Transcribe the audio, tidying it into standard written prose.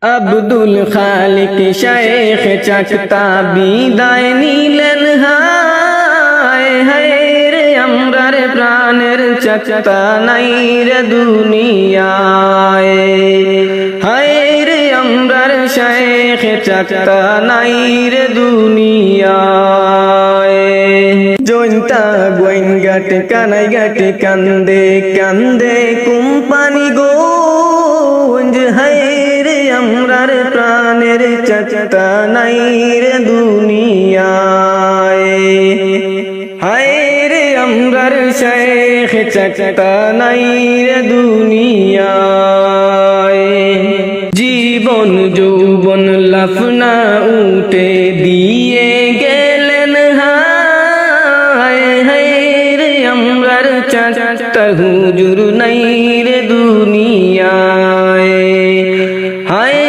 আব্দুল খালিক শায়েখ চাকতা বিদায় নিলেন হায় হায় রে আমরার প্রাণের চাকতা নাই রে দুনিয়ায় হায় রে আমরার শায়েখ চাকতা নাই রে দুনিয়ায় জয়ন্তা গোয়েন গাট কানাই গাট কান্দে কান্দে কুম্পানি গোঞ্জ হায় আমরার প্রাণের চাচা নাই রে দুনিয়ায় হায় রে আমরার শেখ চাচা নাই রে দুনিয়ায় জীবন যৌবন লাফনা উঠে দিয়ে গেলেন হায় হায় রে আমরার চাচা হুজুর নাই